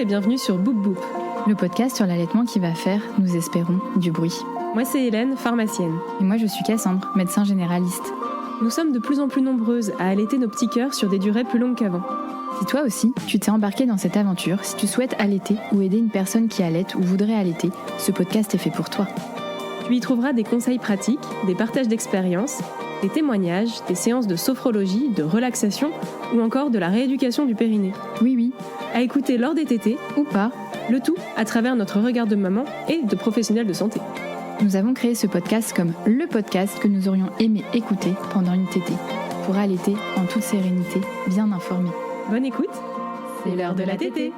bienvenue sur Boop Boop, le podcast sur l'allaitement qui va faire, nous espérons, du bruit. Moi c'est Hélène, pharmacienne. Et moi je suis Cassandre, médecin généraliste. Nous sommes de plus en plus nombreuses à allaiter nos petits cœurs sur des durées plus longues qu'avant. Si toi aussi, tu t'es embarqué dans cette aventure, si tu souhaites allaiter ou aider une personne qui allaite ou voudrait allaiter, ce podcast est fait pour toi. Tu y trouveras des conseils pratiques, des partages d'expériences, des témoignages, des séances de sophrologie, de relaxation ou encore de la rééducation du périnée. Oui, à écouter lors des tétés ou pas, le tout à travers notre regard de maman et de professionnels de santé. Nous avons créé ce podcast comme le podcast que nous aurions aimé écouter pendant une tétée, pour allaiter en toute sérénité, bien informé. Bonne écoute, c'est l'heure de la tétée.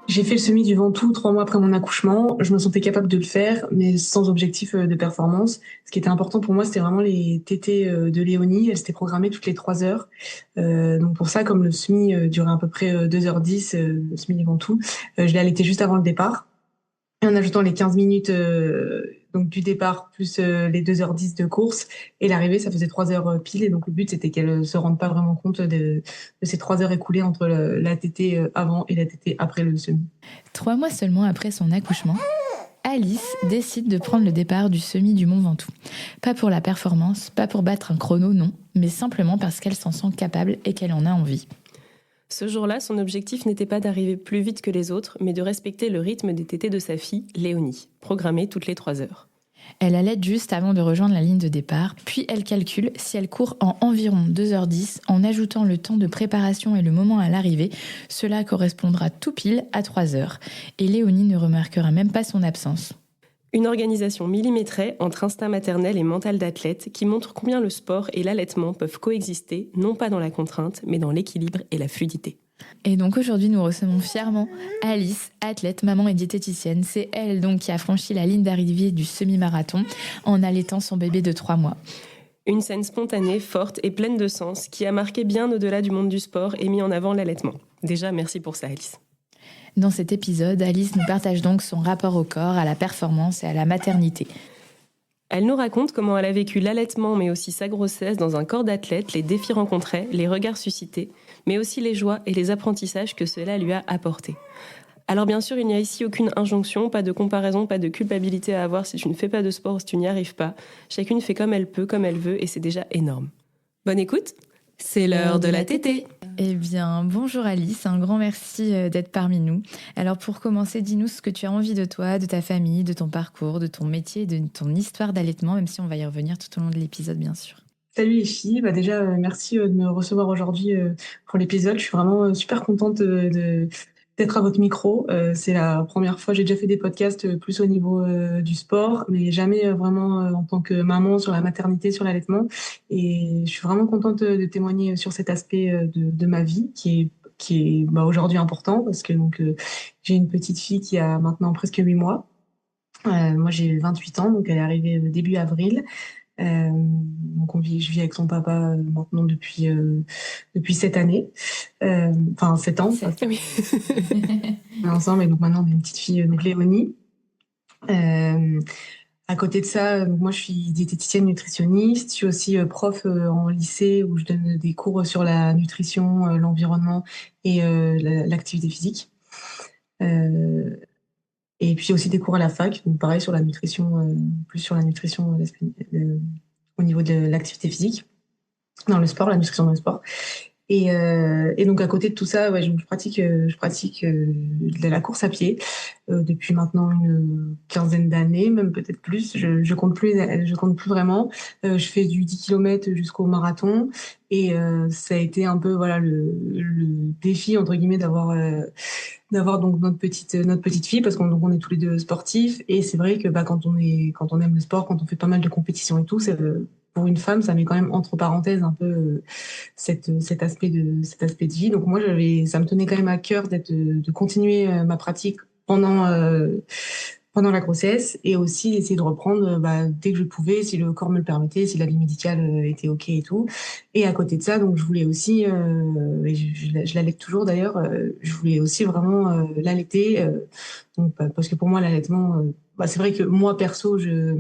J'ai fait le semi du Ventoux 3 mois après mon accouchement. Je me sentais capable de le faire, mais sans objectif de performance. Ce qui était important pour moi, c'était vraiment les tétées de Léonie. Elles s'étaient programmées toutes les 3 heures. Donc pour ça, comme le semi durait à peu près 2h10, le semi du Ventoux, je l'ai allaité juste avant le départ. Et en ajoutant les 15 minutes donc du départ plus les 2h10 de course et l'arrivée, ça faisait 3 heures pile. Et donc le but, c'était qu'elle se rende pas vraiment compte de ces 3 heures écoulées entre la tétée avant et la tétée après le semi. 3 mois seulement après son accouchement, Alice décide de prendre le départ du semi du Mont Ventoux. Pas pour la performance, pas pour battre un chrono, non, mais simplement parce qu'elle s'en sent capable et qu'elle en a envie. Ce jour-là, son objectif n'était pas d'arriver plus vite que les autres, mais de respecter le rythme des tétées de sa fille, Léonie, programmée toutes les 3 heures. Elle allaite juste avant de rejoindre la ligne de départ, puis elle calcule si elle court en environ 2h10 en ajoutant le temps de préparation et le moment à l'arrivée. Cela correspondra tout pile à 3 heures. Et Léonie ne remarquera même pas son absence. Une organisation millimétrée entre instinct maternel et mental d'athlète qui montre combien le sport et l'allaitement peuvent coexister, non pas dans la contrainte, mais dans l'équilibre et la fluidité. Et donc aujourd'hui, nous recevons fièrement Alice, athlète, maman et diététicienne. C'est elle donc qui a franchi la ligne d'arrivée du semi-marathon en allaitant son bébé de 3 mois. Une scène spontanée, forte et pleine de sens qui a marqué bien au-delà du monde du sport et mis en avant l'allaitement. Déjà, merci pour ça, Alice. Dans cet épisode, Alice nous partage donc son rapport au corps, à la performance et à la maternité. Elle nous raconte comment elle a vécu l'allaitement, mais aussi sa grossesse dans un corps d'athlète, les défis rencontrés, les regards suscités, mais aussi les joies et les apprentissages que cela lui a apportés. Alors bien sûr, il n'y a ici aucune injonction, pas de comparaison, pas de culpabilité à avoir si tu ne fais pas de sport ou si tu n'y arrives pas. Chacune fait comme elle peut, comme elle veut, et c'est déjà énorme. Bonne écoute, c'est l'heure de la tétée. Eh bien, bonjour Alice, un grand merci d'être parmi nous. Alors pour commencer, dis-nous ce que tu as envie de toi, de ta famille, de ton parcours, de ton métier, de ton histoire d'allaitement, même si on va y revenir tout au long de l'épisode, bien sûr. Salut les filles, déjà merci de me recevoir aujourd'hui pour l'épisode. Je suis vraiment super contente d'être à votre micro. C'est la première fois, j'ai déjà fait des podcasts plus au niveau du sport, mais jamais vraiment en tant que maman sur la maternité, sur l'allaitement. Et je suis vraiment contente de témoigner sur cet aspect de ma vie qui est aujourd'hui important parce que j'ai une petite fille qui a maintenant presque 8 mois. Moi j'ai 28 ans, donc elle est arrivée début avril. Donc je vis avec son papa maintenant depuis 7 années, 7 ans. Oui. On est ensemble et donc maintenant on a une petite fille, donc Léonie. À côté de ça, moi je suis diététicienne nutritionniste. Je suis aussi prof en lycée où je donne des cours sur la nutrition, l'environnement et l'activité physique. Et puis aussi des cours à la fac, donc pareil sur la nutrition, plus sur la nutrition au niveau de l'activité physique, dans le sport, la nutrition dans le sport. Et donc à côté de tout ça, je pratique de la course à pied depuis maintenant une quinzaine d'années, même peut-être plus. Je compte plus vraiment. Je fais du 10 km jusqu'au marathon et ça a été un peu le défi entre guillemets d'avoir donc notre petite fille parce qu'on est tous les deux sportifs et c'est vrai que quand on aime le sport, quand on fait pas mal de compétitions et tout, c'est pour une femme, ça met quand même entre parenthèses un peu cet aspect de vie. Donc moi, ça me tenait quand même à cœur de continuer ma pratique pendant la grossesse et aussi d'essayer de reprendre dès que je pouvais, si le corps me le permettait, si la vie médicale était OK et tout. Et à côté de ça, donc je voulais aussi, et je l'allaite toujours d'ailleurs, je voulais aussi vraiment l'allaiter. Parce que pour moi, l'allaitement, c'est vrai que moi, perso, je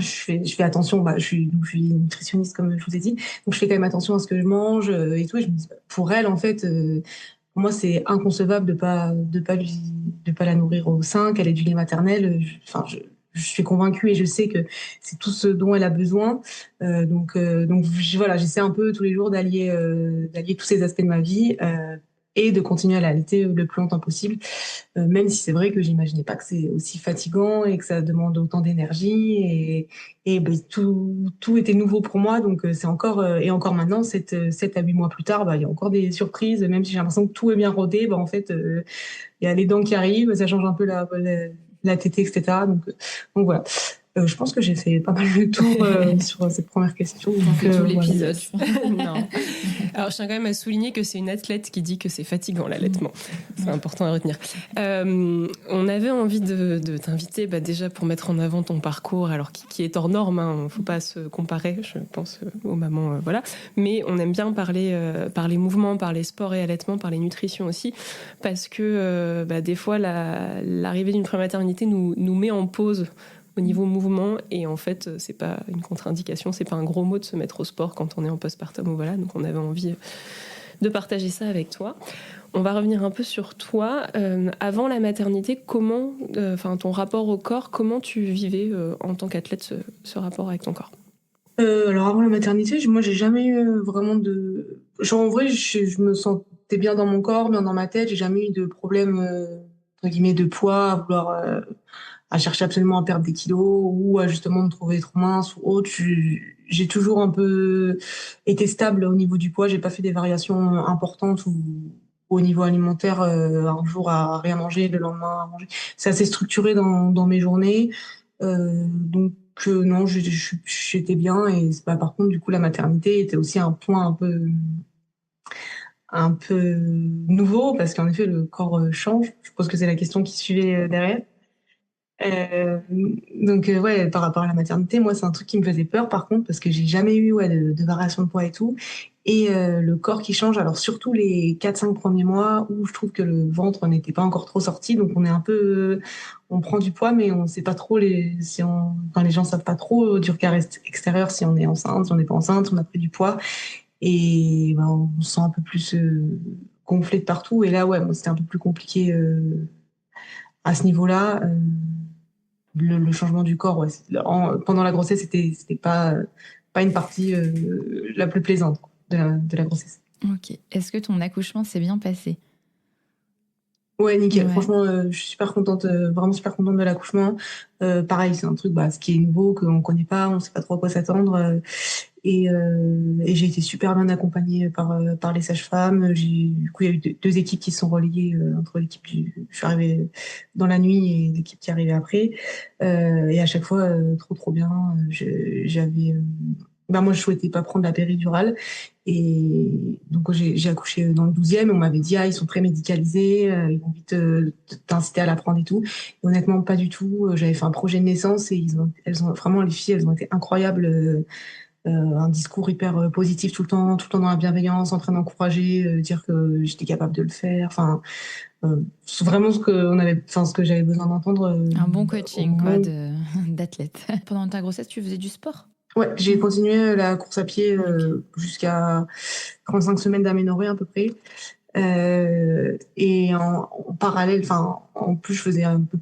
fais attention, je suis nutritionniste comme je vous ai dit, donc je fais quand même attention à ce que je mange et tout. Et je me dis, pour elle, en fait, pour moi, c'est inconcevable de pas la nourrir au sein, qu'elle ait du lait maternel. Je suis convaincue et je sais que c'est tout ce dont elle a besoin. Voilà, j'essaie un peu tous les jours d'allier tous ces aspects de ma vie et de continuer à l'allaiter le plus longtemps possible. Même si c'est vrai que j'imaginais pas que c'est aussi fatigant et que ça demande autant d'énergie et ben, tout était nouveau pour moi. Donc c'est encore et encore maintenant, 7 à 8 mois plus tard, bah, il y a encore des surprises. Même si j'ai l'impression que tout est bien rodé, bah, en fait, il y a les dents qui arrivent, ça change un peu la tétée, etc. Donc voilà. Je pense que j'ai fait pas mal le tour sur cette première question. On fait tout l'épisode. Non. Alors, je tiens quand même à souligner que c'est une athlète qui dit que c'est fatigant l'allaitement. C'est important à retenir. On avait envie de t'inviter déjà pour mettre en avant ton parcours, alors qui est hors norme. Il ne faut pas se comparer, je pense, aux mamans. Voilà. Mais on aime bien parler par les mouvements, par les sports et allaitement, par les nutritions aussi, parce que des fois, l'arrivée d'une prématernité nous met en pause au niveau mouvement, et en fait c'est pas une contre-indication, c'est pas un gros mot de se mettre au sport quand on est en postpartum ou voilà. Donc on avait envie de partager ça avec toi. On va revenir un peu sur toi. Avant la maternité, comment, ton rapport au corps, comment tu vivais en tant qu'athlète ce rapport avec ton corps? Alors avant la maternité, moi j'ai jamais eu vraiment de... Genre en vrai, je me sentais bien dans mon corps, bien dans ma tête, j'ai jamais eu de problème, entre guillemets, de poids, à chercher absolument à perdre des kilos ou à justement me trouver trop mince ou autre. J'ai toujours un peu été stable au niveau du poids, j'ai pas fait des variations importantes ou au niveau alimentaire, un jour à rien manger, le lendemain à manger. C'est assez structuré dans mes journées. Donc non, j'étais bien et par contre du coup la maternité était aussi un point un peu nouveau parce qu'en effet le corps change. Je pense que c'est la question qui suivait derrière. Ouais, par rapport à la maternité, moi c'est un truc qui me faisait peur par contre parce que j'ai jamais eu de variation de poids et tout et le corps qui change, alors surtout les 4-5 premiers mois où je trouve que le ventre n'était pas encore trop sorti, donc on est un peu on prend du poids mais on sait pas trop les gens savent pas trop du regard extérieur si on est enceinte, si on n'est pas enceinte, on a pris du poids et on se sent un peu plus gonflé de partout et là ouais, moi c'était un peu plus compliqué à ce niveau-là. Le changement du corps, ouais. Pendant la grossesse, c'était pas une partie la plus plaisante de la grossesse. Ok. Est-ce que ton accouchement s'est bien passé? Ouais, nickel. Ouais. Franchement, je suis super contente, vraiment super contente de l'accouchement. Pareil, c'est un truc ce qui est nouveau, qu'on connaît pas, on sait pas trop à quoi s'attendre. Et j'ai été super bien accompagnée par les sages-femmes. Du coup, il y a eu deux équipes qui se sont reliées entre je suis arrivée dans la nuit et l'équipe qui est arrivée après. Et à chaque fois, trop bien. Moi, je souhaitais pas prendre la péridurale. Et donc, j'ai accouché dans le 12e. On m'avait dit, ils sont très médicalisés, ils vont vite t'inciter à la prendre et tout. Et honnêtement, pas du tout. J'avais fait un projet de naissance et vraiment, les filles, elles ont été incroyables. Un discours hyper positif tout le temps dans la bienveillance, en train d'encourager, dire que j'étais capable de le faire. Enfin, c'est vraiment ce que j'avais besoin d'entendre. Un bon coaching d'athlète. Pendant ta grossesse, tu faisais du sport? Ouais, j'ai continué la course à pied jusqu'à 35 semaines d'aménorrhée à peu près. Et en parallèle, en plus, je faisais un peu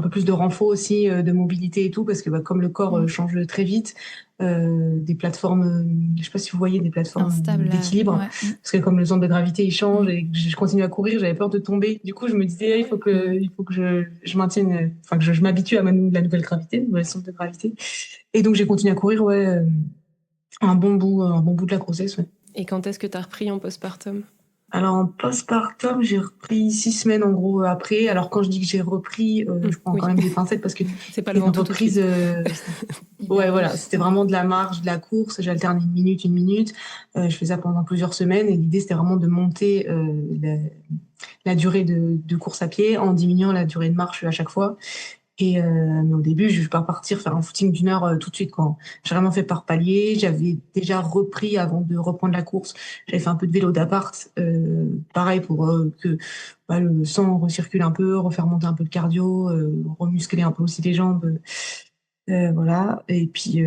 plus de renfort aussi, de mobilité et tout, parce que comme le corps change très vite, des plateformes, je sais pas si vous voyez, des plateformes d'équilibre, ouais. Parce que comme le centre de gravité il change et que je continue à courir, j'avais peur de tomber. Du coup, je me disais, il faut que je maintienne, que je m'habitue à la nouvelle gravité, le nouvel centre de gravité. Et donc j'ai continué à courir, ouais, un bon bout de la grossesse, ouais. Et quand est-ce que tu as repris en postpartum? Alors, en postpartum, j'ai repris 6 semaines en gros après. Alors, quand je dis que j'ai repris, je prends quand même des pincettes parce que c'est pas le ventre tout de suite. Ouais, voilà, c'était vraiment de la marche, de la course. J'alterne une minute. Je fais ça pendant plusieurs semaines et l'idée, c'était vraiment de monter la durée de course à pied en diminuant la durée de marche à chaque fois. Mais au début, je vais pas partir faire un footing d'1 heure tout de suite, quoi. J'ai vraiment fait par palier. J'avais déjà repris avant de reprendre la course. J'avais fait un peu de vélo d'appart, pareil pour que le sang recircule un peu, refaire monter un peu de cardio, remuscler un peu aussi les jambes. Voilà. Et puis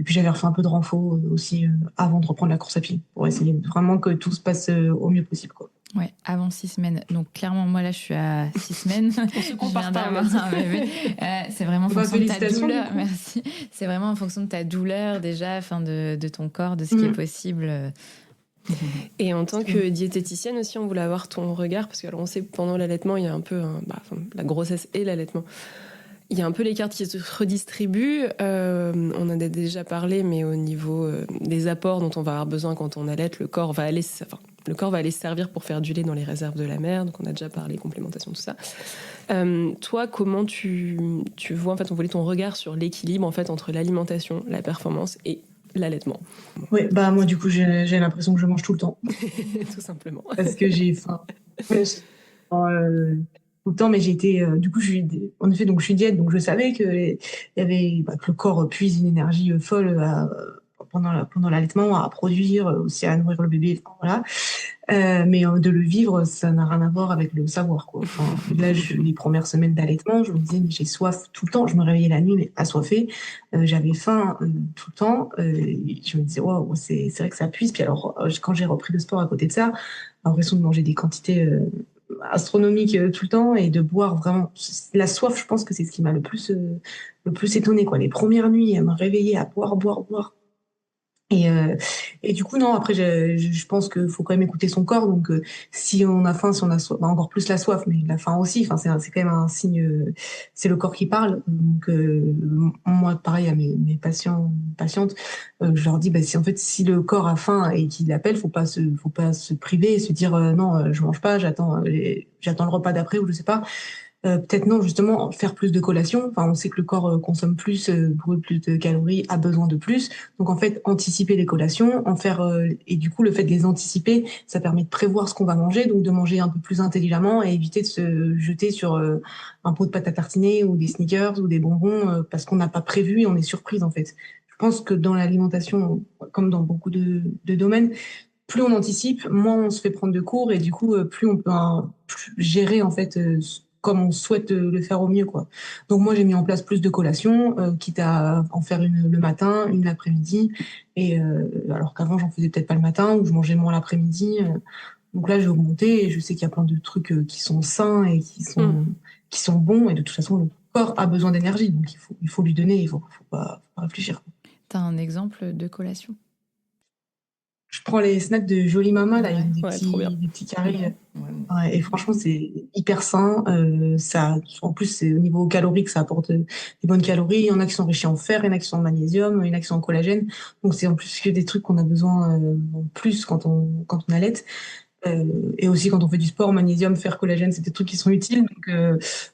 j'avais refait un peu de renfort aussi avant de reprendre la course à pied pour essayer vraiment que tout se passe au mieux possible, quoi. Ouais, avant 6 semaines. Donc clairement, moi là, je suis à 6 semaines. On se Je compare viens pas, d'avoir un bébé. C'est vraiment en Bah, fonction de ta félicitations, douleur. du coup. Merci. C'est vraiment en fonction de ta douleur déjà, enfin de ton corps, de ce qui est possible. Et en tant que diététicienne aussi, on voulait avoir ton regard, parce que alors on sait que pendant l'allaitement, il y a un peu la grossesse et l'allaitement. Il y a un peu les cartes qui se redistribuent. On en a déjà parlé, mais au niveau des apports dont on va avoir besoin quand on allaite, le corps va aller se servir pour faire du lait dans les réserves de la mère. Donc on a déjà parlé, complémentation, tout ça. Toi, comment tu vois, en fait, on voulait ton regard sur l'équilibre en fait, entre l'alimentation, la performance et l'allaitement. Ouais, bah moi du coup j'ai l'impression que je mange tout le temps Tout simplement. parce que j'ai faim. Tout le temps, mais j'ai été du coup en effet donc je suis diète donc je savais que il y avait que le corps puise une énergie folle pendant l'allaitement à produire aussi à nourrir le bébé, enfin, voilà. Mais de le vivre, ça n'a rien à voir avec le savoir, quoi. Enfin, là, les premières semaines d'allaitement, je me disais, mais j'ai soif tout le temps. Je me réveillais la nuit, mais assoiffée. J'avais faim tout le temps. Je me disais, waouh, c'est vrai que ça puise. Puis alors, quand j'ai repris le sport à côté de ça, l'impression de manger des quantités astronomiques tout le temps et de boire vraiment. La soif, je pense que c'est ce qui m'a le plus étonnée, quoi. Les premières nuits, à me réveiller, à boire, boire, boire. Et du coup, non, après, je pense qu'il faut quand même écouter son corps. Donc, si on a faim, si on a soif, encore plus la soif, mais la faim aussi, enfin, c'est quand même un signe, c'est le corps qui parle. Donc, moi, pareil, à mes patientes, je leur dis, bah, si le corps a faim et qu'il appelle, faut pas se priver et se dire, non, je mange pas, j'attends le repas d'après ou je sais pas. Peut-être non, justement, faire plus de collations. Enfin, on sait que le corps consomme plus, brûle plus de calories, a besoin de plus. Donc, en fait, anticiper les collations, et du coup, le fait de les anticiper, ça permet de prévoir ce qu'on va manger, donc de manger un peu plus intelligemment et éviter de se jeter sur un pot de pâte à tartiner ou des sneakers ou des bonbons parce qu'on n'a pas prévu et on est surprise, en fait. Je pense que dans l'alimentation, comme dans beaucoup de domaines, plus on anticipe, moins on se fait prendre de cours et du coup, plus on peut gérer en fait comme on souhaite le faire au mieux, quoi. Donc moi, j'ai mis en place plus de collations, quitte à en faire une le matin, une l'après-midi, et alors qu'avant j'en faisais peut-être pas le matin ou je mangeais moins l'après-midi. Donc là, j'ai augmenté et je sais qu'il y a plein de trucs qui sont sains et qui sont bons et de toute façon le corps a besoin d'énergie, donc il faut lui donner, faut pas réfléchir. T'as un exemple de collation? Je prends les snacks de Jolie Mama, là, Ouais. ils ont Ouais, trop bien. des petits carrés. Ouais. Ouais, et franchement, c'est hyper sain. En plus, c'est au niveau calorique, ça apporte des bonnes calories. Il y en a qui sont enrichis en fer, il y en a qui sont en magnésium, il y en a qui sont en collagène. Donc, c'est en plus que des trucs qu'on a besoin en plus quand on allait. Et aussi quand on fait du sport, magnésium, fer, collagène, c'est des trucs qui sont utiles.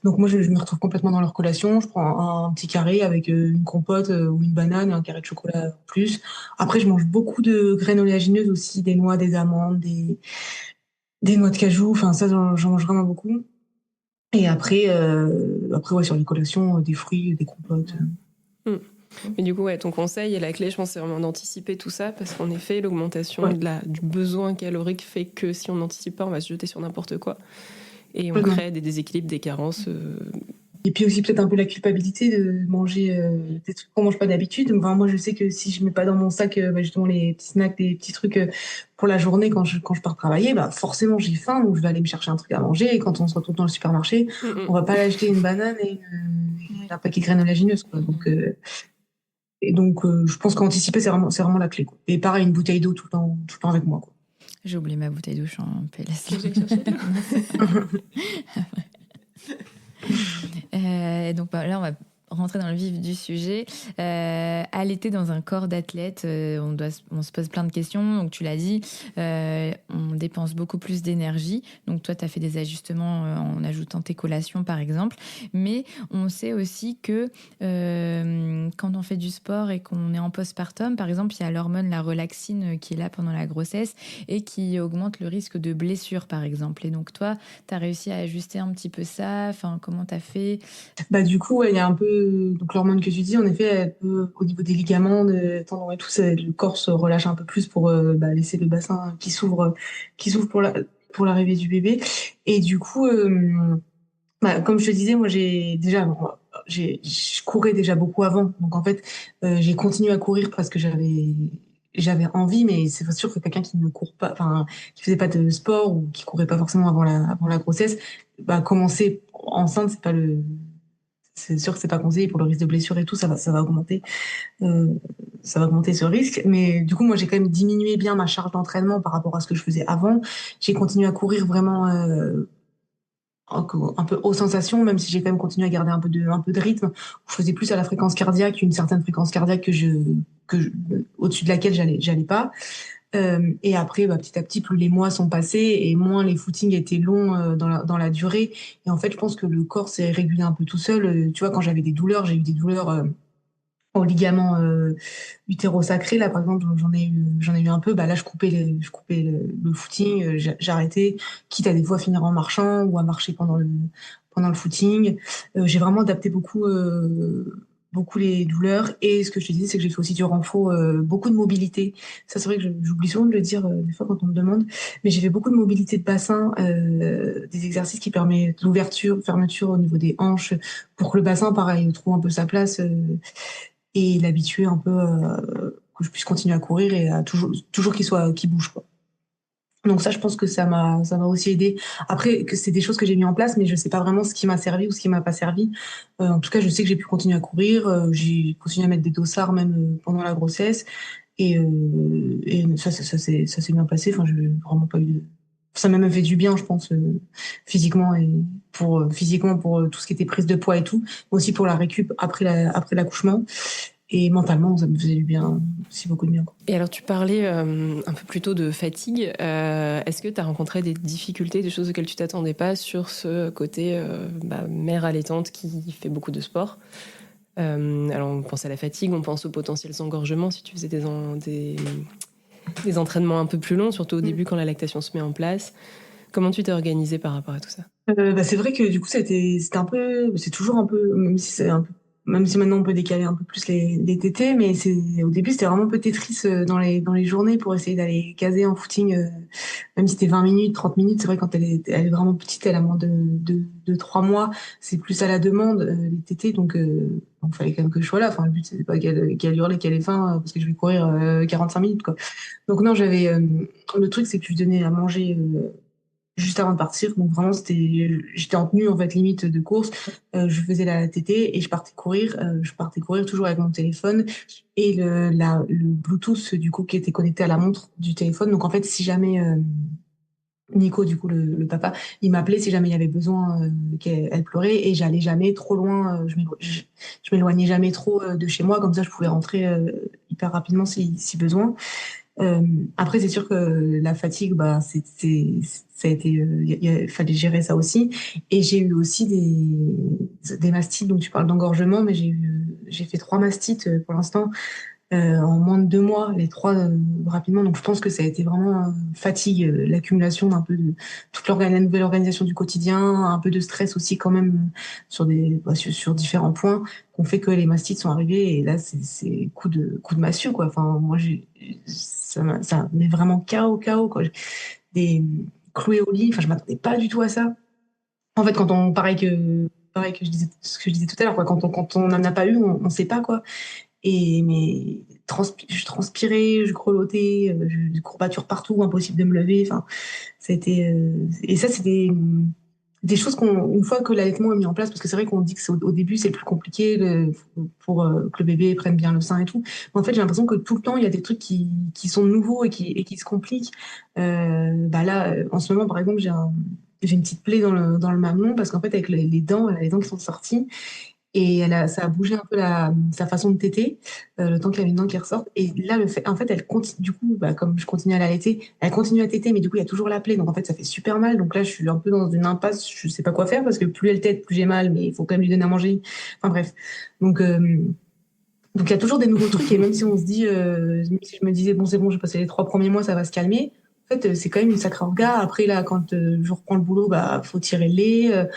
Donc moi, je me retrouve complètement dans leur collation. Je prends un petit carré avec une compote ou une banane et un carré de chocolat en plus. Après, je mange beaucoup de graines oléagineuses aussi, des noix, des amandes, des noix de cajou. Enfin, ça, j'en mange vraiment beaucoup. Et après ouais, sur les collations, des fruits, des compotes. Mais du coup, ouais, ton conseil et la clé, je pense, c'est vraiment d'anticiper tout ça, parce qu'en effet, l'augmentation Ouais. du besoin calorique fait que si on n'anticipe pas, on va se jeter sur n'importe quoi. Et on Complètement. crée des déséquilibres, des carences. Et puis aussi peut-être un peu la culpabilité de manger des trucs qu'on mange pas d'habitude. Enfin, moi, je sais que si je mets pas dans mon sac justement les petits snacks, des petits trucs pour la journée quand je pars travailler, bah forcément j'ai faim, donc je vais aller me chercher un truc à manger. Et quand on se retrouve dans le supermarché, on va pas acheter une banane et un paquet de graines oléagineuses, quoi. Donc je pense qu'anticiper c'est vraiment la clé, quoi. Et pareil, une bouteille d'eau tout le temps avec moi, quoi. J'ai oublié ma bouteille d'eau, je suis en PLS. Donc là, on va rentrer dans le vif du sujet. Allaiter dans un corps d'athlète, on se pose plein de questions. Donc tu l'as dit, on dépense beaucoup plus d'énergie. Donc toi, tu as fait des ajustements en ajoutant tes collations, par exemple. Mais on sait aussi que quand on fait du sport et qu'on est en postpartum, par exemple, il y a l'hormone, la relaxine, qui est là pendant la grossesse et qui augmente le risque de blessure, par exemple. Et donc toi, tu as réussi à ajuster un petit peu ça. Enfin, comment tu as fait? Bah du coup, ouais, il y a un peu donc l'hormone que tu dis, en effet, elle peut, au niveau des ligaments, des tendons et tout, le corps se relâche un peu plus pour laisser le bassin qui s'ouvre pour l'arrivée du bébé. Et du coup, comme je te disais, moi je courais déjà beaucoup avant. Donc en fait, j'ai continué à courir parce que j'avais envie, mais c'est sûr que quelqu'un qui ne court pas, enfin, qui faisait pas de sport ou qui courait pas forcément avant la grossesse, bah, commencer enceinte, c'est sûr que c'est pas conseillé pour le risque de blessure et tout, ça va augmenter, euh, ça va augmenter ce risque. Mais du coup, moi, j'ai quand même diminué bien ma charge d'entraînement par rapport à ce que je faisais avant. J'ai continué à courir vraiment, un peu aux sensations, même si j'ai quand même continué à garder un peu de rythme. Je faisais plus à la fréquence cardiaque, une certaine fréquence cardiaque au-dessus de laquelle j'allais pas. Et après, bah, petit à petit, plus les mois sont passés et moins les footings étaient longs dans la durée. Et en fait, je pense que le corps s'est régulé un peu tout seul. Tu vois, quand j'avais des douleurs, j'ai eu des douleurs au ligament utérosacré. Là, par exemple, j'en ai eu un peu. Bah, là, je coupais le footing, j'arrêtais, quitte à des fois finir en marchant ou à marcher pendant le footing. J'ai vraiment adapté beaucoup les douleurs. Et ce que je te disais, c'est que j'ai fait aussi du renfort, beaucoup de mobilité. Ça, c'est vrai que j'oublie souvent de le dire des fois quand on me demande. Mais j'ai fait beaucoup de mobilité de bassin, des exercices qui permettent l'ouverture, fermeture au niveau des hanches, pour que le bassin, pareil, trouve un peu sa place et l'habituer un peu que je puisse continuer à courir et à toujours qu'il bouge, quoi. Donc ça, je pense que ça m'a aussi aidé. Après, que c'est des choses que j'ai mis en place, mais je sais pas vraiment ce qui m'a servi ou ce qui m'a pas servi. En tout cas, je sais que j'ai pu continuer à courir. J'ai continué à mettre des dossards même pendant la grossesse. Et ça s'est bien passé. Enfin, je vraiment pas eu ça m'a même fait du bien, je pense, physiquement et physiquement pour tout ce qui était prise de poids et tout, mais aussi pour la récup après l'accouchement. Et mentalement, ça me faisait du bien, aussi beaucoup de bien, quoi. Et alors, tu parlais un peu plus tôt de fatigue. Est-ce que tu as rencontré des difficultés, des choses auxquelles tu t'attendais pas sur ce côté mère allaitante qui fait beaucoup de sport? Alors, on pense à la fatigue, on pense au potentiel d'engorgement si tu faisais des entraînements un peu plus longs, surtout au début quand la lactation se met en place. Comment tu t'es organisée par rapport à tout ça? Bah, c'est vrai que du coup, c'était un peu, c'est toujours un peu, même si maintenant on peut décaler un peu plus les tétés, mais au début, c'était vraiment un peu Tetris dans les journées pour essayer d'aller caser en footing, même si c'était 20 minutes, 30 minutes. C'est vrai, quand elle est vraiment petite, elle a moins de 3 mois, c'est plus à la demande, les tétés, donc, il fallait quand même que je sois là. Enfin, le but, c'était pas qu'elle hurle, qu'elle ait faim, parce que je vais courir 45 minutes, quoi. Donc non, le truc, c'est que je lui donnais à manger, juste avant de partir. Donc vraiment, j'étais en tenue en fait limite de course. Je faisais la TT et je partais courir. Je partais courir toujours avec mon téléphone et le Bluetooth du coup qui était connecté à la montre du téléphone. Donc en fait, si jamais Nico, du coup le papa, il m'appelait si jamais il y avait besoin qu'elle pleurait et j'allais jamais trop loin. Je m'éloignais jamais trop de chez moi, comme ça je pouvais rentrer hyper rapidement si besoin. Euh, Après, c'est sûr que la fatigue, bah, ça a été, fallait gérer ça aussi. Et j'ai eu aussi des mastites. Donc, tu parles d'engorgement, mais j'ai fait 3 mastites pour l'instant en moins de 2 mois, les 3 rapidement. Donc, je pense que ça a été vraiment fatigue, l'accumulation d'un peu de la nouvelle organisation du quotidien, un peu de stress aussi quand même sur différents points, qu'on fait que les mastites sont arrivés. Et là, c'est coup de massue, quoi. Enfin, moi, ça met vraiment KO, quoi. Des cloués au lit. Enfin, je m'attendais pas du tout à ça. En fait, pareil que ce que je disais tout à l'heure, quoi. Quand on n'en a pas eu, on sait pas, quoi. Je transpirais, je grelottais, des courbatures partout, impossible de me lever. Enfin, et ça, c'est des choses une fois que l'allaitement est mis en place, parce que c'est vrai qu'on dit que au début, c'est le plus compliqué pour que le bébé prenne bien le sein et tout. Mais en fait, j'ai l'impression que tout le temps, il y a des trucs qui sont nouveaux et qui se compliquent. Bah là, en ce moment, par exemple, j'ai une petite plaie dans le mamelon, parce qu'en fait, avec les dents, elle a les dents qui sont sorties. Et ça a bougé un peu sa façon de téter, le temps qu'il y avait une dent qui ressorte. Et là, en fait, elle continue, du coup, bah, comme je continue à l'allaiter, elle continue à téter, mais du coup, il y a toujours la plaie. Donc, en fait, ça fait super mal. Donc là, je suis un peu dans une impasse. Je sais pas quoi faire parce que plus elle tète, plus j'ai mal, mais il faut quand même lui donner à manger. Enfin, bref. Donc, il y a toujours des nouveaux trucs. Et même si on se dit, même si je me disais, bon, c'est bon, je vais passer les 3 premiers mois, ça va se calmer. En fait, c'est quand même une sacrée orga. Après, là, quand je reprends le boulot, bah, faut tirer le lait.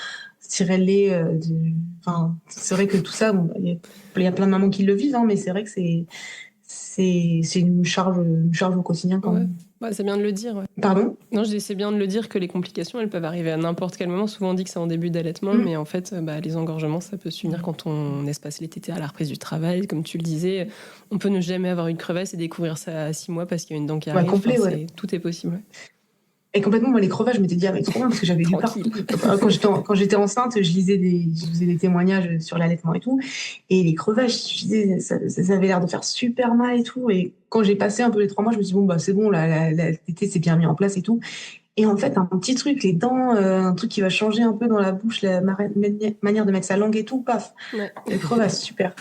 Tirer le lait. Enfin, c'est vrai que tout ça, bon, il y a plein de mamans qui le vivent, hein, mais c'est vrai que c'est une charge au quotidien quand Ouais. même. Ouais, c'est bien de le dire. Ouais. Pardon? Non, je dis c'est bien de le dire que les complications, elles peuvent arriver à n'importe quel moment. Souvent, on dit que c'est en début d'allaitement, mais en fait, les engorgements, ça peut se finir quand on espace les tétés à la reprise du travail. Comme tu le disais, on peut ne jamais avoir une crevasse et découvrir ça à 6 mois parce qu'il y a une dent qui arrive. Complet, Enfin, ouais. tout est possible. Ouais. Et complètement, moi, les crevasses, je m'étais dit, ah, mais trop bien, parce que j'avais lu partout. Quand j'étais enceinte, je lisais je faisais des témoignages sur l'allaitement et tout. Et les crevasses, je disais, ça avait l'air de faire super mal et tout. Et quand j'ai passé un peu les 3 mois, je me suis dit, bon, bah, c'est bon, la tétée s'est bien mis en place et tout. Et en fait, un petit truc, les dents, un truc qui va changer un peu dans la bouche, la manière de mettre sa langue et tout, paf. Ouais. Les crevasses, super.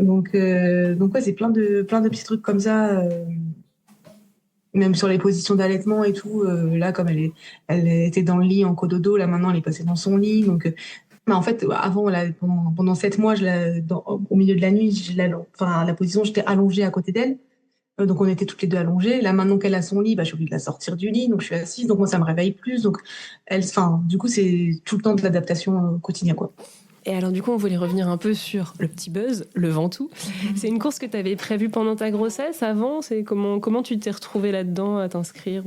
donc ouais, c'est plein de petits trucs comme ça. Même sur les positions d'allaitement et tout, là, comme elle était dans le lit en cododo, là, maintenant, elle est passée dans son lit. Donc, en fait, avant, là, pendant 7 mois, au milieu de la nuit, la position, j'étais allongée à côté d'elle. Donc, on était toutes les deux allongées. Là, maintenant qu'elle a son lit, je suis obligée de la sortir du lit. Donc, je suis assise. Donc, moi, ça me réveille plus. Donc, du coup, c'est tout le temps de l'adaptation au quotidien, quoi. Et alors, du coup, on voulait revenir un peu sur le petit buzz, le Ventoux. C'est une course que tu avais prévue pendant ta grossesse avant? Comment tu t'es retrouvée là-dedans à t'inscrire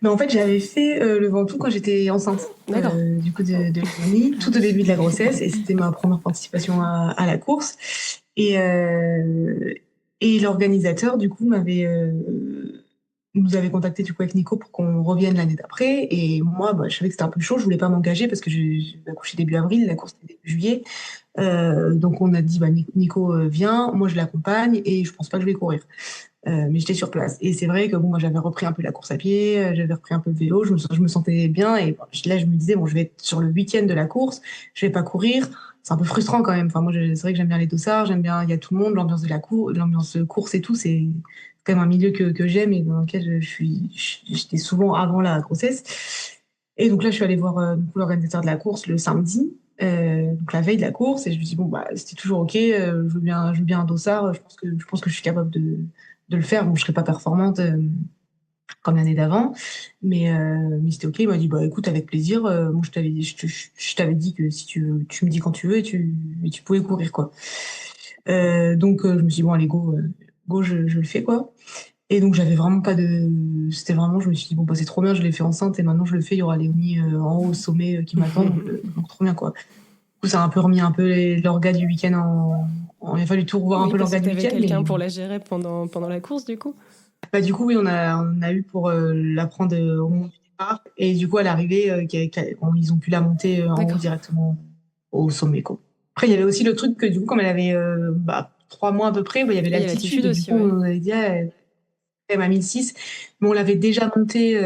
Mais en fait, j'avais fait le Ventoux quand j'étais enceinte. D'accord. Du coup, de Léonie, tout au début de la grossesse. Et c'était ma première participation à la course. Et l'organisateur, du coup, nous avait contacté du coup avec Nico pour qu'on revienne l'année d'après. Et moi, je savais que c'était un peu chaud, je voulais pas m'engager parce que j'ai accouché début avril, la course était début juillet. Donc on a dit, Nico vient, moi je l'accompagne et je pense pas que je vais courir. Mais j'étais sur place. Et c'est vrai que moi j'avais repris un peu la course à pied, j'avais repris un peu le vélo, je me sentais bien. Et là, je me disais, je vais être sur le week-end de la course, je vais pas courir. C'est un peu frustrant quand même. Enfin, moi, c'est vrai que j'aime bien les dossards, j'aime bien, il y a tout le monde, l'ambiance de course et tout, c'est quand même un milieu que j'aime et dans lequel j'étais souvent avant la grossesse. Et donc là, je suis allée voir l'organisateur de la course le samedi, donc la veille de la course, et je me dis, c'était toujours OK, je veux bien un dossard, je pense que je suis capable de le faire. Bon, je serai pas performante comme l'année d'avant, mais c'était OK. Il m'a dit, écoute, avec plaisir, moi je t'avais dit que si tu me dis quand tu veux et tu pouvais courir, quoi. Donc je me suis dit, bon, allez, go, je le fais, quoi. Et donc j'avais vraiment pas c'était vraiment, je me suis dit, c'est trop bien, je l'ai fait enceinte et maintenant je le fais, il y aura Léonie en haut au sommet qui m'attend, donc trop bien, quoi. Du coup, ça a un peu remis l'orga du week-end il a fallu tout revoir un peu l'orga du week-end. T'avais quelqu'un pour la gérer pendant la course, du coup? Du coup, oui, on a eu pour la prendre au moment du départ. Et du coup, à l'arrivée, ils ont pu la monter en haut directement au sommet, quoi. Après, il y avait aussi le truc que du coup, comme elle avait 3 mois à peu près, il y avait l'altitude. aussi, du coup, on avait dit, elle m'a 1006. Mais on l'avait déjà montée.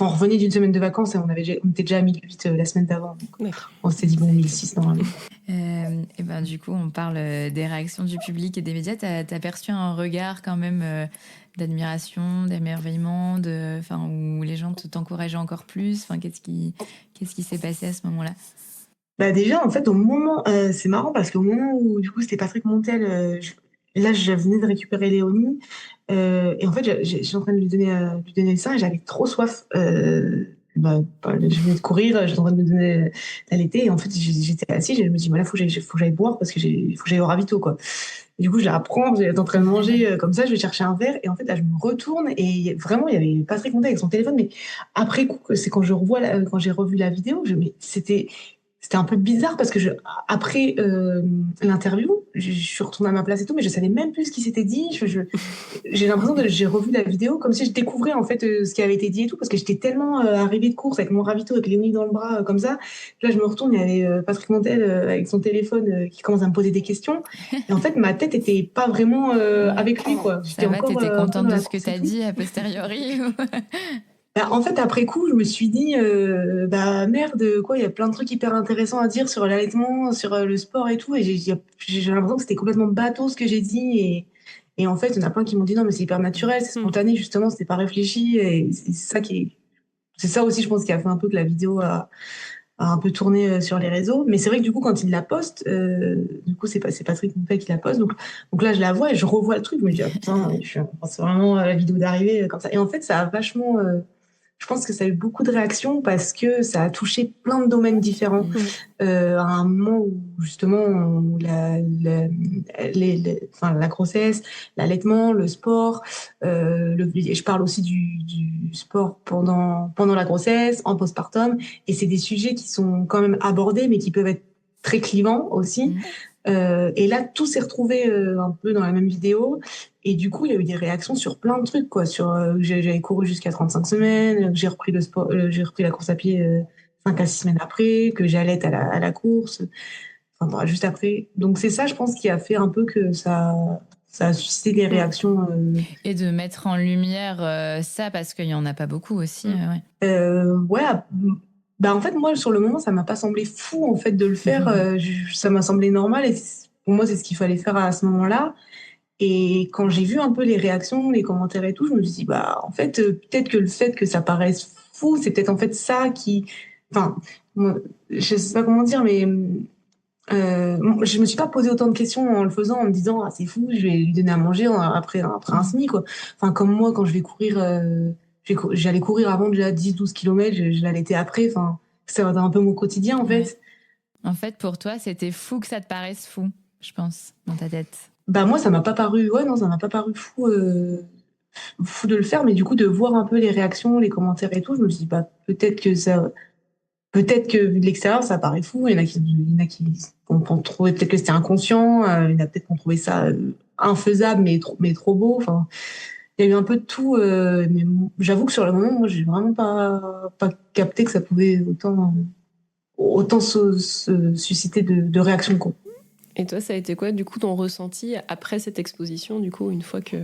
On revenait d'une semaine de vacances et on était déjà à 1008 la semaine d'avant. Donc, on s'était dit, 1006 normalement. Et ben, du coup, on parle des réactions du public et des médias. T'as perçu un regard quand même d'admiration, d'émerveillement, où les gens t'encourageaient encore plus. Qu'est-ce qui s'est passé à ce moment-là? Déjà, en fait, au moment, c'est marrant parce qu'au moment où du coup c'était Patrick Montel, là, je venais de récupérer Léonie, et en fait, j'étais en train de lui donner le sein et j'avais trop soif. Je venais de courir, j'étais en train de me donner l'allaiter et en fait, j'étais assise et je me dis, voilà, faut que j'aille boire parce que faut que j'aille au ravito, quoi. Et du coup, je la prends, j'étais en train de manger comme ça, je vais chercher un verre et en fait, là, je me retourne et vraiment, il y avait Patrick Montel avec son téléphone, mais après coup, c'est quand quand j'ai revu la vidéo, mais c'était un peu bizarre parce que après l'interview, je suis retournée à ma place et tout, mais je savais même plus ce qui s'était dit. J'ai l'impression que j'ai revu la vidéo comme si je découvrais en fait ce qui avait été dit et tout, parce que j'étais tellement arrivée de course avec mon ravito, avec Léonie dans le bras, comme ça. Là, je me retourne, il y avait Patrick Montel avec son téléphone qui commence à me poser des questions. Et en fait, ma tête était pas vraiment avec lui, quoi. Ça va, t'étais contente de ce que t'as dit a posteriori? En fait, après coup, je me suis dit, merde, quoi, il y a plein de trucs hyper intéressants à dire sur l'allaitement, sur le sport et tout. Et j'ai l'impression que c'était complètement bateau ce que j'ai dit. Et en fait, il y en a plein qui m'ont dit, non, mais c'est hyper naturel, c'est spontané, justement, c'était pas réfléchi. Et c'est ça aussi, je pense, qui a fait un peu que la vidéo a un peu tourné sur les réseaux. Mais c'est vrai que du coup, quand il la poste, du coup, c'est Patrick Montel qui la poste. Donc là, je la vois et je revois le truc. Je me dis, putain, c'est vraiment la vidéo d'arrivée comme ça. Et en fait, ça a vachement. je pense que ça a eu beaucoup de réactions parce que ça a touché plein de domaines différents. À un moment où justement la grossesse, l'allaitement, le sport, je parle aussi du sport pendant la grossesse, en postpartum, et c'est des sujets qui sont quand même abordés, mais qui peuvent être très clivants aussi. Et là, tout s'est retrouvé un peu dans la même vidéo. Et du coup, il y a eu des réactions sur plein de trucs, quoi. J'avais couru jusqu'à 35 semaines, que j'ai repris le sport, j'ai repris la course à pied 5 à 6 semaines après, que j'allaite à la course, enfin, bon, juste après. Donc c'est ça, je pense, qui a fait un peu que ça a suscité des réactions. Et de mettre en lumière ça, parce qu'il n'y en a pas beaucoup aussi. Ouais. Bah, en fait, moi, sur le moment, ça m'a pas semblé fou, en fait, de le faire. Ça m'a semblé normal. Et pour moi, c'est ce qu'il fallait faire à ce moment-là. Et quand j'ai vu un peu les réactions, les commentaires et tout, je me suis dit, bah, en fait, peut-être que le fait que ça paraisse fou, c'est peut-être en fait ça qui. Enfin, moi, je sais pas comment dire, mais je me suis pas posé autant de questions en le faisant, en me disant, ah, c'est fou, je vais lui donner à manger après un SMI, quoi. Enfin, comme moi, quand je vais courir, j'allais courir avant déjà 10-12 km, je l'allaitais après. Enfin, c'est un peu mon quotidien, en fait. En fait, pour toi, c'était fou que ça te paraisse fou, je pense, dans ta tête. Bah, moi, ça m'a pas paru, ouais, non, ça m'a pas paru fou de le faire, mais du coup, de voir un peu les réactions, les commentaires et tout, je me suis dit, bah, peut-être que vu de l'extérieur, ça paraît fou. Il y en a qui ont trouvé peut-être que c'était inconscient, il y en a peut-être qui ont trouvé ça infaisable, mais trop beau. Enfin, il y a eu un peu de tout, mais j'avoue que sur le moment, moi, j'ai vraiment pas capté que ça pouvait autant se susciter de réactions, quoi. Et toi, ça a été quoi, du coup, ton ressenti après cette exposition, du coup, une fois que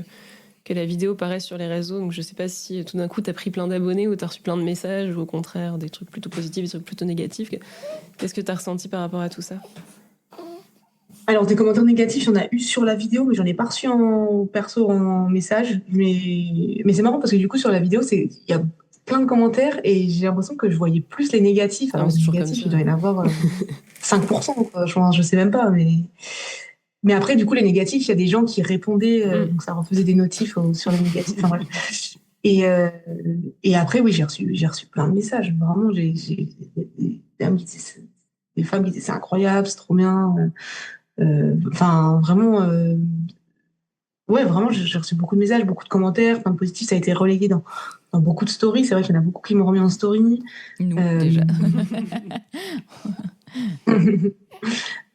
la vidéo paraît sur les réseaux? Donc, je sais pas si tout d'un coup, t'as pris plein d'abonnés ou t'as reçu plein de messages, ou au contraire, des trucs plutôt positifs, des trucs plutôt négatifs. Qu'est-ce que t'as ressenti par rapport à tout ça? Alors, des commentaires négatifs, j'en ai eu sur la vidéo, mais j'en ai pas reçu en perso, en message. Mais c'est marrant parce que du coup, sur la vidéo, il y a plein de commentaires et j'ai l'impression que je voyais plus les négatifs. Alors, les négatifs, il doit y en avoir 5%, quoi. Je sais même pas, mais après, du coup, les négatifs, il y a des gens qui répondaient, donc ça refaisait des notifs sur les négatifs. Enfin, bref. Et après, oui, j'ai reçu plein de messages. Vraiment, j'ai des femmes qui disaient c'est incroyable, c'est trop bien. Enfin, vraiment, ouais, vraiment, j'ai reçu beaucoup de messages, beaucoup de commentaires, plein de positifs. Ça a été relayé dans beaucoup de stories. C'est vrai qu'il y en a beaucoup qui m'ont remis en story. Nous, déjà.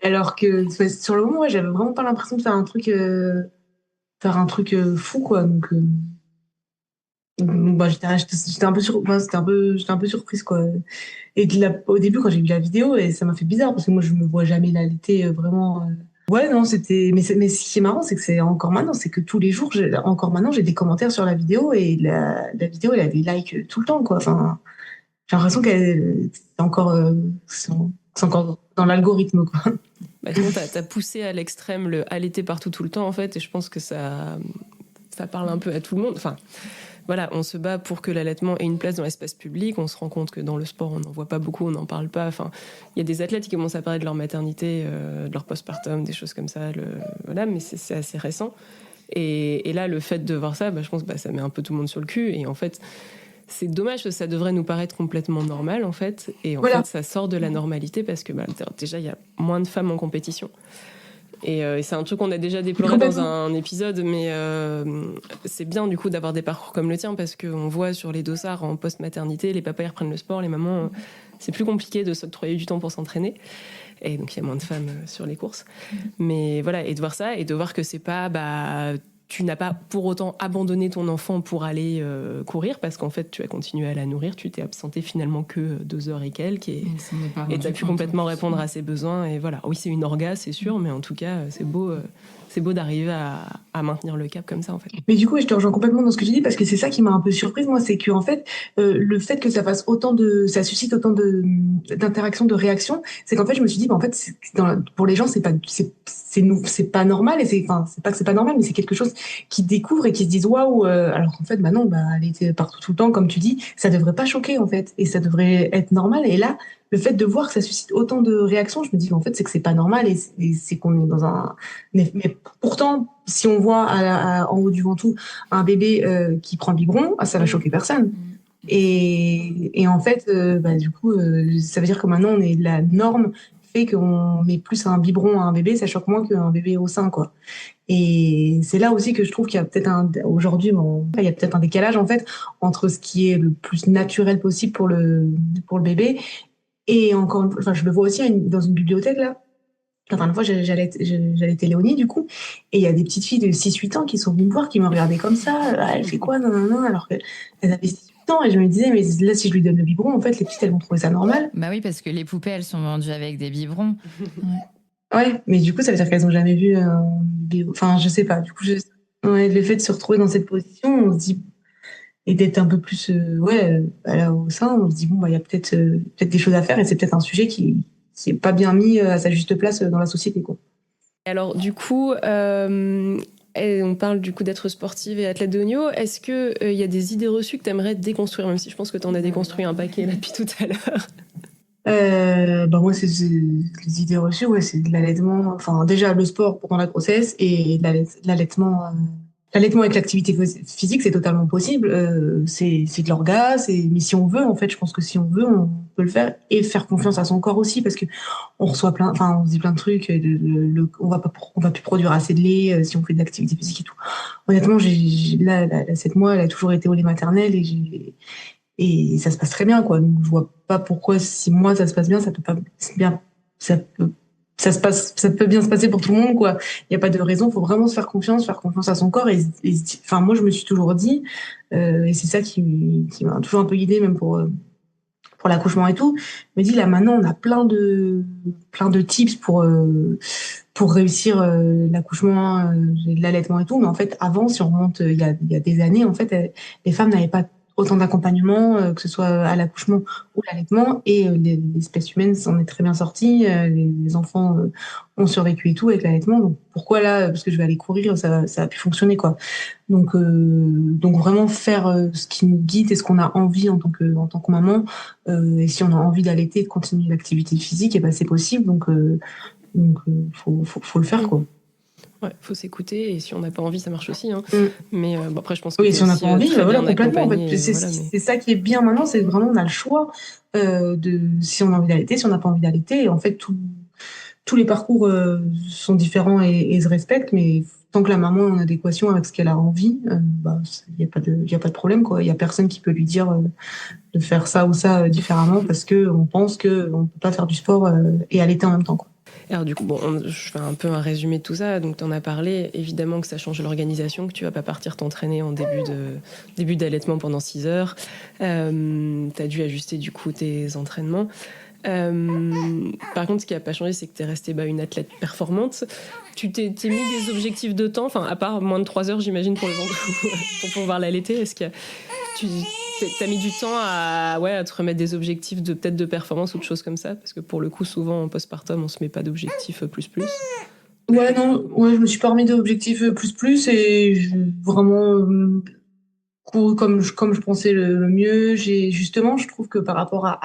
Alors que sur le moment, ouais, j'avais vraiment pas l'impression de faire un truc fou, quoi. Donc, bah, j'étais un peu j'étais un peu surprise, quoi. Et au début, quand j'ai vu la vidéo, et ça m'a fait bizarre parce que moi, je me vois jamais l'allaiter vraiment. Ouais, non, mais ce qui est marrant, c'est que c'est encore maintenant, c'est que tous les jours, encore maintenant, j'ai des commentaires sur la vidéo et la vidéo, elle a des likes tout le temps, quoi. Enfin, j'ai l'impression c'est encore dans l'algorithme, quoi. Bah, sinon, t'as poussé à l'extrême le allaiter partout tout le temps, en fait, et je pense que ça parle un peu à tout le monde. Enfin, voilà, on se bat pour que l'allaitement ait une place dans l'espace public. On se rend compte que dans le sport, on n'en voit pas beaucoup, on n'en parle pas. Enfin, il y a des athlètes qui commencent à parler de leur maternité, de leur postpartum, des choses comme ça. Voilà, mais c'est assez récent. Et là, le fait de voir ça, bah, je pense que ça met un peu tout le monde sur le cul. Et en fait, c'est dommage que ça devrait nous paraître complètement normal, en fait. Et en fait, ça sort de la normalité parce que déjà, il y a moins de femmes en compétition. Et c'est un truc qu'on a déjà déploré dans un épisode, mais c'est bien du coup d'avoir des parcours comme le tien parce qu'on voit sur les dossards en post-maternité, les papas ils reprennent le sport, les mamans, c'est plus compliqué de s'octroyer du temps pour s'entraîner. Et donc il y a moins de femmes sur les courses. Mais voilà, et de voir ça, et de voir que c'est pas... tu n'as pas pour autant abandonné ton enfant pour aller courir parce qu'en fait tu as continué à la nourrir, tu t'es absenté finalement que 2 heures et quelques et tu as pu complètement répondre à ses besoins. Et voilà, oui c'est une orga c'est sûr, mais en tout cas c'est beau d'arriver à maintenir le cap comme ça en fait. Mais du coup, je te rejoins complètement dans ce que tu dis parce que c'est ça qui m'a un peu surprise moi, c'est que en fait le fait que ça suscite autant d'interactions, de réactions, c'est qu'en fait je me suis dit en fait pour les gens c'est pas normal et c'est pas que c'est pas normal mais c'est quelque chose qu'ils découvrent et qui se disent waouh, alors qu'en fait non, elle était partout tout le temps comme tu dis, ça devrait pas choquer en fait et ça devrait être normal. Et là le fait de voir que ça suscite autant de réactions, je me dis en fait c'est que c'est pas normal et c'est qu'on est dans un... Mais pourtant, si on voit en haut du Ventoux un bébé qui prend le biberon, ça va choquer personne. Et en fait, du coup, ça veut dire que maintenant, la norme fait qu'on met plus un biberon à un bébé, ça choque moins qu'un bébé au sein, quoi. Et c'est là aussi que je trouve qu'il y a peut-être aujourd'hui, il y a peut-être un décalage, en fait, entre ce qui est le plus naturel possible pour le bébé. Et encore une fois, enfin, je le vois aussi dans une bibliothèque, là. La dernière fois, j'allais Léonie, du coup, et il y a des petites filles de 6-8 ans qui sont venues me voir, qui me regardaient comme ça. Ah, elle fait quoi, non, non, non, alors qu'elles avaient 6-8 ans. Et je me disais, mais là, si je lui donne le biberon, en fait, les petites, elles vont trouver ça normal. Bah oui, parce que les poupées, elles sont vendues avec des biberons. Ouais. Ouais, mais du coup, ça veut dire qu'elles ont jamais vu un bébé. Enfin, je sais pas. Du coup, ouais, le fait de se retrouver dans cette position, on se dit, et d'être un peu plus, là, au sein, on se dit, bon, il y a peut-être des choses à faire, et c'est peut-être un sujet qui est pas bien mis à sa juste place dans la société, quoi. Alors du coup, on parle du coup d'être sportive et athlète de haut niveau. Est-ce qu'il y a des idées reçues que tu aimerais déconstruire, même si je pense que tu en as déconstruit un paquet là depuis tout à l'heure? Moi, c'est les idées reçues, ouais, c'est de l'allaitement. Enfin, déjà, le sport pendant la grossesse et l'allaitement. L'allaitement avec l'activité physique, c'est totalement possible. C'est de l'orgasme. Mais si on veut, en fait, je pense que si on veut, on peut le faire et faire confiance à son corps aussi, parce que on reçoit on se dit plein de trucs. On va plus produire assez de lait si on fait de l'activité physique et tout. Honnêtement, la 7 mois, elle a toujours été au lait maternel et ça se passe très bien, quoi. Donc, je vois pas pourquoi, si moi ça se passe bien, ça peut pas bien, ça peut, ça peut bien se passer pour tout le monde, quoi. Il n'y a pas de raison, faut vraiment se faire confiance à son corps enfin, moi, je me suis toujours dit, et c'est ça qui m'a toujours un peu guidée, même pour l'accouchement et tout. Je me dis, là, maintenant, on a plein de tips pour réussir l'accouchement, l'allaitement et tout. Mais en fait, avant, si on remonte il y a des années, en fait, les femmes n'avaient pas autant d'accompagnement, que ce soit à l'accouchement ou l'allaitement. Et l'espèce humaine s'en est très bien sortie. Les enfants ont survécu et tout avec l'allaitement. Donc pourquoi là, parce que je vais aller courir, ça a pu fonctionner, quoi. Donc vraiment faire ce qui nous guide et ce qu'on a envie en tant que maman. Et si on a envie d'allaiter, de continuer l'activité physique, et ben c'est possible. Faut le faire, quoi. Ouais, faut s'écouter, et si on n'a pas envie, ça marche aussi, hein. Mm. Mais après, je pense que Oui, t'es si on n'a aussi pas envie, très voilà, bien complètement. En fait, accompagnée. c'est ça qui est bien maintenant, c'est vraiment on a le choix de si on a envie d'allaiter, si on n'a pas envie d'allaiter. Et en fait, tous les parcours sont différents et se respectent, mais tant que la maman est en adéquation avec ce qu'elle a envie, il n'y a pas y a pas de problème, quoi. Il y a personne qui peut lui dire de faire ça ou ça différemment parce que on pense que on peut pas faire du sport et allaiter en même temps, quoi. Alors du coup, je fais un peu un résumé de tout ça. Donc tu en as parlé, évidemment que ça change l'organisation, que tu vas pas partir t'entraîner en début d'allaitement pendant 6 heures. Tu as dû ajuster du coup tes entraînements. Par contre, ce qui n'a pas changé, c'est que tu es restée une athlète performante. Tu t'es mis des objectifs de temps, à part moins de 3 heures, j'imagine, pour pour pouvoir l'allaiter. Est-ce que tu as mis du temps à te remettre des objectifs peut-être de performance ou de choses comme ça? Parce que pour le coup, souvent en postpartum, on se met pas d'objectifs plus. Ouais, non, ouais, je me suis pas remis d'objectifs plus et vraiment comme je pensais le mieux. Justement, je trouve que par rapport à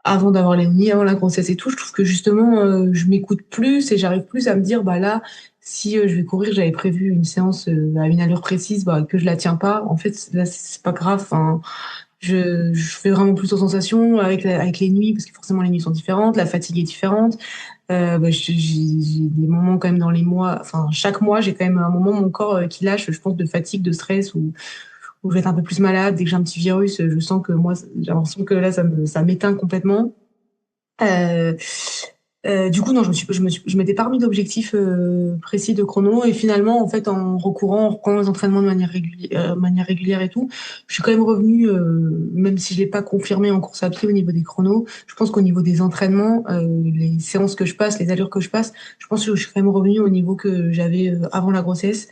avant d'avoir Léonie, avant la grossesse et tout, je trouve que justement, je m'écoute plus et j'arrive plus à me dire, là, si je vais courir, j'avais prévu une séance à une allure précise, que je la tiens pas. En fait, là, c'est pas grave. Enfin, je fais vraiment plus aux sensations avec les nuits, parce que forcément les nuits sont différentes, la fatigue est différente. J'ai des moments quand même dans les mois, enfin chaque mois, j'ai quand même un moment mon corps qui lâche, je pense, de fatigue, de stress, où je vais être un peu plus malade. Dès que j'ai un petit virus, je sens que moi, j'ai l'impression que là, ça m'éteint complètement. Euh, du coup, non, je m'étais pas remis d'objectif précis de chrono et finalement, en fait, en reprenant les entraînements de manière régulière et tout, je suis quand même revenue, même si je l'ai pas confirmé en course à pied au niveau des chronos. Je pense qu'au niveau des entraînements, les séances que je passe, les allures que je passe, je pense que je suis quand même revenue au niveau que j'avais avant la grossesse.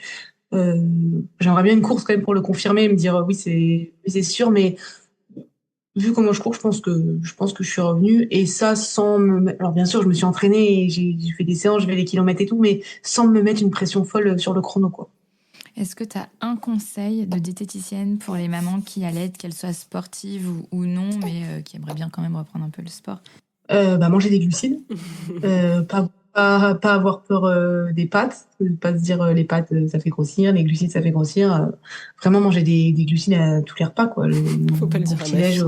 J'aimerais bien une course quand même pour le confirmer et me dire oui, c'est sûr, mais vu comment je cours, je pense que je suis revenue et ça sans alors bien sûr, je me suis entraînée et j'ai fait des séances, je vais les kilomètres et tout, mais sans me mettre une pression folle sur le chrono, quoi. Est-ce que tu as un conseil de diététicienne pour les mamans qui allaitent, qu'elles soient sportives ou non, mais qui aimeraient bien quand même reprendre un peu le sport? Manger des glucides, pas avoir peur des pâtes, pas se dire les pâtes ça fait grossir, les glucides ça fait grossir. Vraiment manger des glucides à tous les repas, quoi. Faut pas le dire à ma petit-déj fille.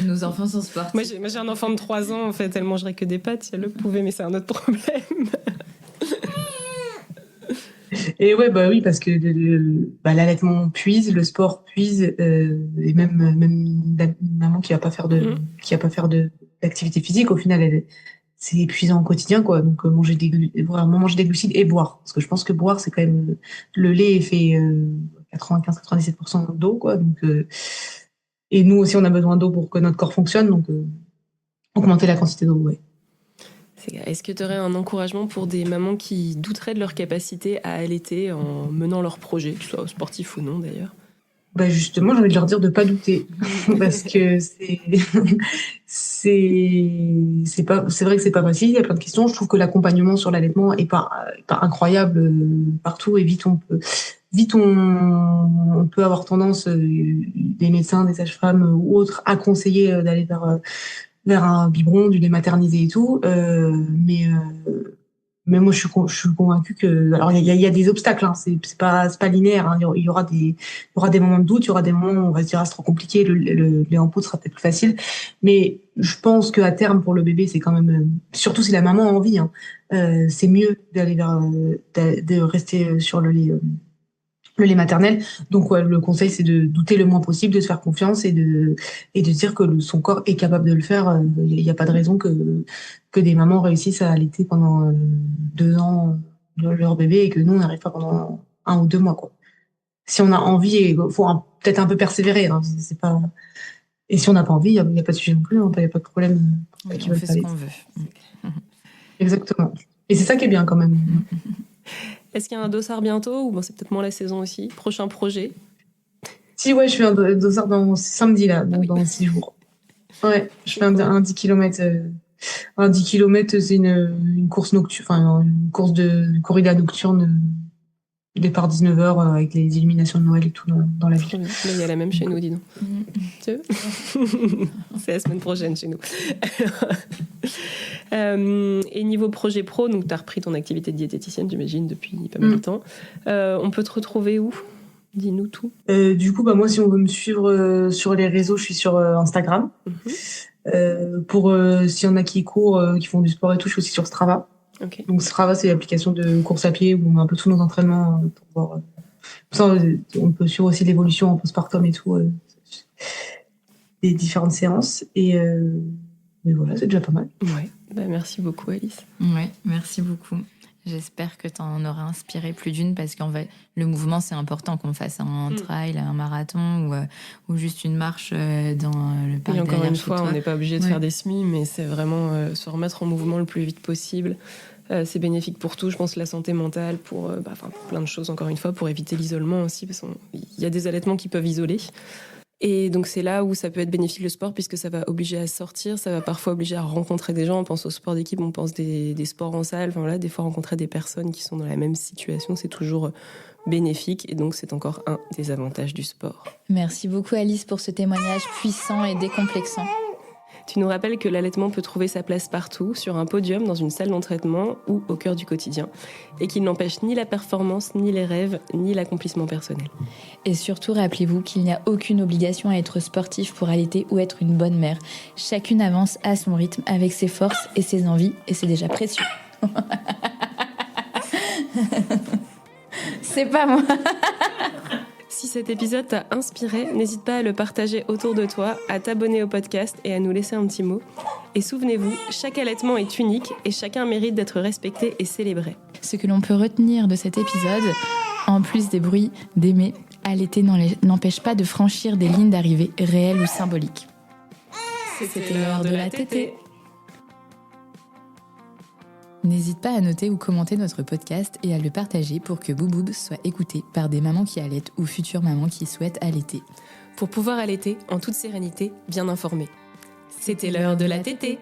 Nos enfants sont sportifs. Moi, j'ai un enfant de 3 ans, en fait, elle mangerait que des pâtes si elle le pouvait, mais c'est un autre problème. Et ouais, bah oui, parce que l'allaitement puise, le sport puise, et même la maman qui va pas faire qui va pas faire d'activité physique, au final, c'est épuisant au quotidien, quoi. Donc, vraiment manger des glucides et boire. Parce que je pense que boire, c'est quand même, le lait est fait, 95-97% d'eau, quoi. Donc, et nous aussi, on a besoin d'eau pour que notre corps fonctionne. Donc, augmenter la quantité d'eau, ouais. Est-ce que tu aurais un encouragement pour des mamans qui douteraient de leur capacité à allaiter en menant leur projet, que ce soit sportif ou non d'ailleurs? Bah justement, j'ai envie de leur dire de pas douter, parce que c'est vrai que c'est pas facile. Il y a plein de questions. Je trouve que l'accompagnement sur l'allaitement est pas incroyable partout, et vite on peut avoir tendance, des médecins, des sages-femmes ou autres, à conseiller d'aller vers un biberon, du lait maternisé et tout. Mais moi, je suis convaincue que, alors il y a des obstacles, hein, c'est pas linéaire, hein. Il y aura des moments de doute, il y aura des moments où on va se dire ah, c'est trop compliqué, le lait en poudre sera peut-être plus facile. Mais je pense qu'à terme pour le bébé, c'est quand même, surtout si la maman a envie, hein, c'est mieux d'aller de rester sur le lait maternel. Donc ouais, le conseil c'est de douter le moins possible, de se faire confiance et de dire que son corps est capable de le faire. Il n'y a pas de raison que des mamans réussissent à allaiter pendant 2 ans leur bébé et que nous on n'arrive pas pendant 1 ou 2 mois, quoi. Si on a envie, il faut peut-être un peu persévérer, hein, c'est pas. Et si on n'a pas envie, il y a pas de sujet non plus, hein, il y a pas de problème. Oui, on fait ce qu'on veut. Exactement. Et c'est ça qui est bien quand même. Est-ce qu'il y a un dossard bientôt, ou bon, c'est peut-être moins la saison aussi? Prochain projet? Si, ouais, je fais un dossard samedi, là, dans 6 jours. Ouais, je fais un 10 km. Un 10 km, c'est une course nocturne, enfin, une course de corrida nocturne, départ 19h, avec les illuminations de Noël et tout dans la ville. Là, il y a la même chez nous, dis donc. Tu veux? C'est la semaine prochaine chez nous. Et niveau projet pro, donc tu as repris ton activité de diététicienne, j'imagine, depuis pas mal de temps. On peut te retrouver où? Dis-nous tout. Du coup, moi, si on veut me suivre sur les réseaux, je suis sur Instagram. Pour s'il y en a qui courent, qui font du sport et tout, je suis aussi sur Strava. Okay. Donc Strava, c'est l'application de course à pied où on a un peu tous nos entraînements pour voir. Ça, on peut suivre aussi l'évolution en postpartum et tout, des différentes séances. Mais voilà, c'est déjà pas mal. Ouais. Merci beaucoup, Alice. Ouais, merci beaucoup. J'espère que tu en auras inspiré plus d'une, parce qu'en fait, le mouvement, c'est important, qu'on fasse un trail, un marathon ou juste une marche dans le parc. Et encore une fois, on n'est pas obligé de faire des semis, mais c'est vraiment se remettre en mouvement le plus vite possible. C'est bénéfique pour tout, je pense, la santé mentale, pour plein de choses, encore une fois, pour éviter l'isolement aussi, parce qu'il y a des allaitements qui peuvent isoler. Et donc c'est là où ça peut être bénéfique le sport, puisque ça va obliger à sortir, ça va parfois obliger à rencontrer des gens. On pense au sport d'équipe, on pense des sports en salle. Enfin, voilà, des fois rencontrer des personnes qui sont dans la même situation, c'est toujours bénéfique. Et donc c'est encore un des avantages du sport. Merci beaucoup Alice pour ce témoignage puissant et décomplexant. Tu nous rappelles que l'allaitement peut trouver sa place partout, sur un podium, dans une salle d'entraînement ou au cœur du quotidien, et qu'il n'empêche ni la performance, ni les rêves, ni l'accomplissement personnel. Et surtout, rappelez-vous qu'il n'y a aucune obligation à être sportif pour allaiter ou être une bonne mère. Chacune avance à son rythme, avec ses forces et ses envies, et c'est déjà précieux. C'est pas moi. Si cet épisode t'a inspiré, n'hésite pas à le partager autour de toi, à t'abonner au podcast et à nous laisser un petit mot. Et souvenez-vous, chaque allaitement est unique et chacun mérite d'être respecté et célébré. Ce que l'on peut retenir de cet épisode, en plus des bruits d'aimer, allaiter n'empêche pas de franchir des lignes d'arrivée réelles ou symboliques. C'était l'heure de la tétée. N'hésite pas à noter ou commenter notre podcast et à le partager pour que Bouboub soit écouté par des mamans qui allaitent ou futures mamans qui souhaitent allaiter. Pour pouvoir allaiter en toute sérénité, bien informée. C'était l'heure de la tétée.